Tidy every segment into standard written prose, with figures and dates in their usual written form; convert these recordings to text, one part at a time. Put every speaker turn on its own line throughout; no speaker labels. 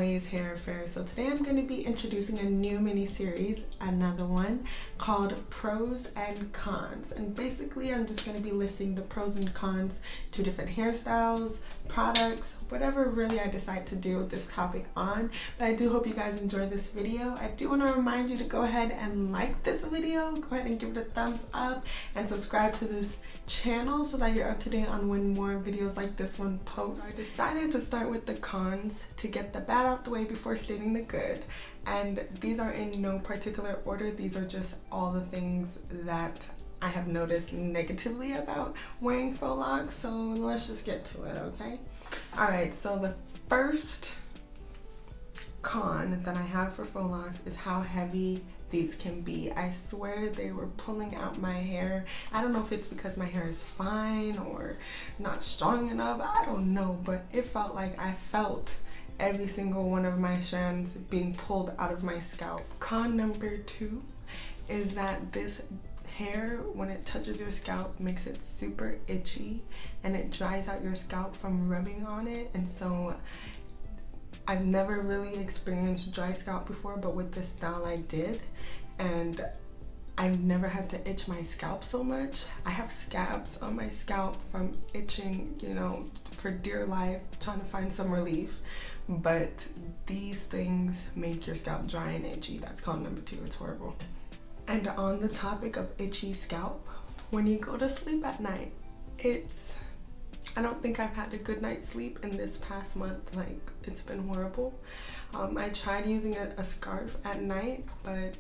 Lay's Hair Affair. So today I'm going to be introducing a new mini-series, another one called Pros and Cons. And basically I'm just going to be listing the pros and cons to different hairstyles, products, whatever really I decide to do with this topic on. But I do hope you guys enjoy this video. I do want to remind you to go ahead and like this video, go ahead and give it a thumbs up, and subscribe to this channel so that you're up to date on when more videos like this one post. So I decided to start with the cons to get the bad out the way before stating the good, and these are in no particular order. These are just all the things that I have noticed negatively about wearing faux locks, so let's just get to it, okay? Alright, so the first con that I have for faux locks is how heavy these can be. I swear they were pulling out my hair. I don't know if it's because my hair is fine or not strong enough, I don't know, but it felt like I felt every single one of my strands being pulled out of my scalp. Con number 2 is that this hair, when it touches your scalp, makes it super itchy and it dries out your scalp from rubbing on it. And so I've never really experienced dry scalp before, but with this style I did, and I've never had to itch my scalp so much. I have scabs on my scalp from itching, you know, for dear life, trying to find some relief. But these things make your scalp dry and itchy. That's con number 2. It's horrible. And on the topic of itchy scalp, when you go to sleep at night, I don't think I've had a good night's sleep in this past month. Like, it's been horrible. I tried using a scarf at night, but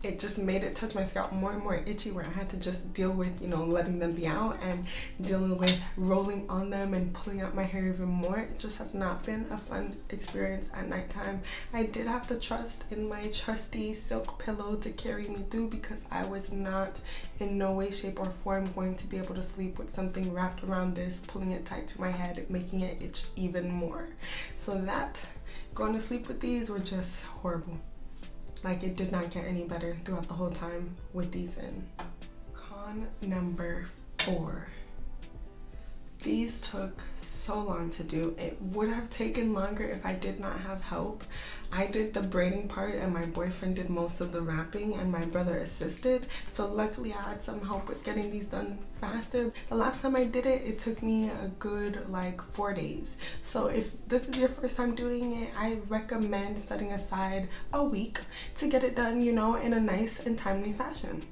it just made it touch my scalp more and more itchy, where I had to just deal with, you know, letting them be out and dealing with rolling on them and pulling out my hair even more. It just has not been a fun experience at nighttime. I did have to trust in my trusty silk pillow to carry me through, because I was not in no way, shape, or form going to be able to sleep with something wrapped around this, pulling it tight to my head, making it itch even more. So that, going to sleep with these were just horrible. Like, it did not get any better throughout the whole time with these in. Con number 4. These took so long to do. It would have taken longer if I did not have help. I did the braiding part and my boyfriend did most of the wrapping and my brother assisted. So luckily I had some help with getting these done faster. The last time I did it, it took me a good like 4 days. So if this is your first time doing it, I recommend setting aside a week to get it done, you know, in a nice and timely fashion.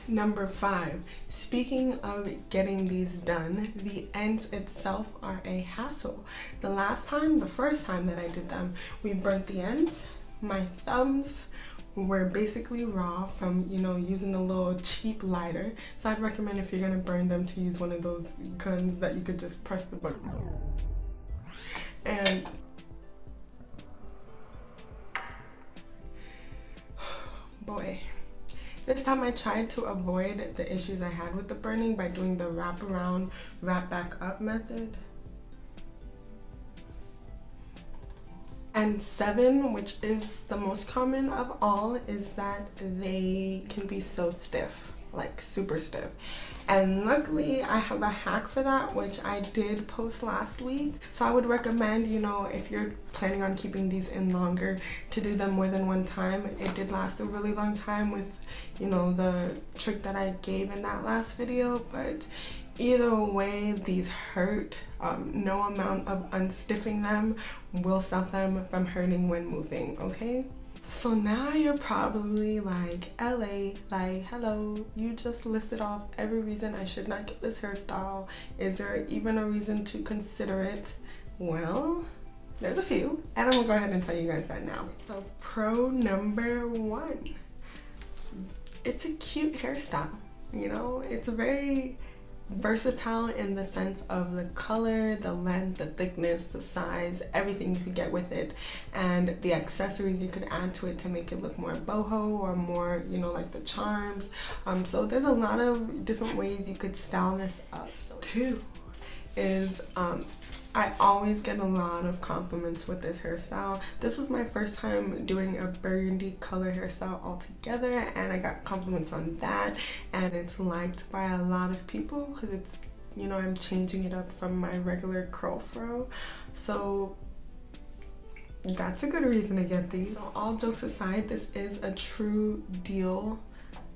Number 5, speaking of getting these done, the ends itself are a hassle. The first time that I did them, we burnt the ends. My thumbs were basically raw from, you know, using a little cheap lighter. So I'd recommend, if you're gonna burn them, to use one of those guns that you could just press the button. And boy, this time I tried to avoid the issues I had with the burning by doing the wrap around, wrap back up method. And 7, which is the most common of all, is that they can be so stiff, like super stiff. And luckily I have a hack for that, which I did post last week. So I would recommend, you know, if you're planning on keeping these in longer, to do them more than one time. It did last a really long time with, you know, the trick that I gave in that last video, but either way, these hurt. No amount of unstiffing them will stop them from hurting when moving, okay? So now you're probably like, LA, like, hello, you just listed off every reason I should not get this hairstyle. Is there even a reason to consider it? Well, there's a few, and I'm gonna go ahead and tell you guys that now. So pro number 1, it's a cute hairstyle. You know, it's a very versatile in the sense of the color, the length, the thickness, the size, everything you could get with it, and the accessories you could add to it to make it look more boho or more, you know, like the charms. So there's a lot of different ways you could style this up. So 2 is I always get a lot of compliments with this hairstyle. This was my first time doing a burgundy color hairstyle altogether, and I got compliments on that, and it's liked by a lot of people because it's, you know, I'm changing it up from my regular curl fro. So That's a good reason to get these. So all jokes aside, this is a true deal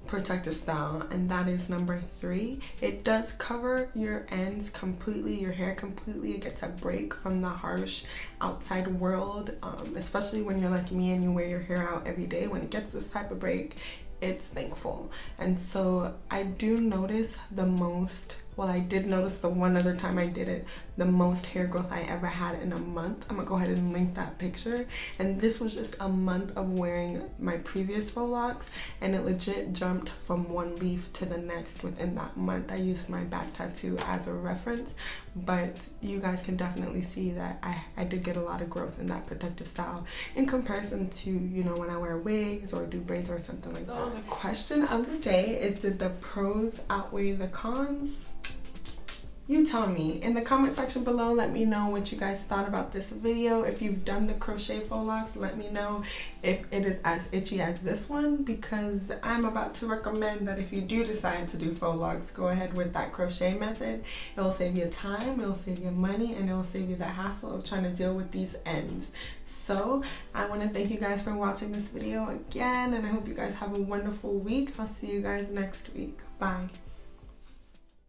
protective style, and that is number 3. It does cover your ends completely, your hair completely. It gets a break from the harsh outside world, especially when you're like me and you wear your hair out every day. When it gets this type of break, it's thankful. And so I do notice the most, well, I did notice the one other time I did it, the most hair growth I ever had in a month. I'm gonna go ahead and link that picture. And this was just a month of wearing my previous Faux Locs, and it legit jumped from one leaf to the next within that month. I used my back tattoo as a reference, but you guys can definitely see that I did get a lot of growth in that protective style in comparison to, you know, when I wear wigs or do braids or something like that. So the question of the day is, did the pros outweigh the cons? You tell me in the comment section below. Let me know what you guys thought about this video. If you've done the crochet Faux Locs, let me know if it is as itchy as this one, because I'm about to recommend that if you do decide to do Faux Locs, go ahead with that crochet method. It will save you time, it will save you money, and it will save you the hassle of trying to deal with these ends. So I want to thank you guys for watching this video again, and I hope you guys have a wonderful week. I'll see you guys next week. Bye.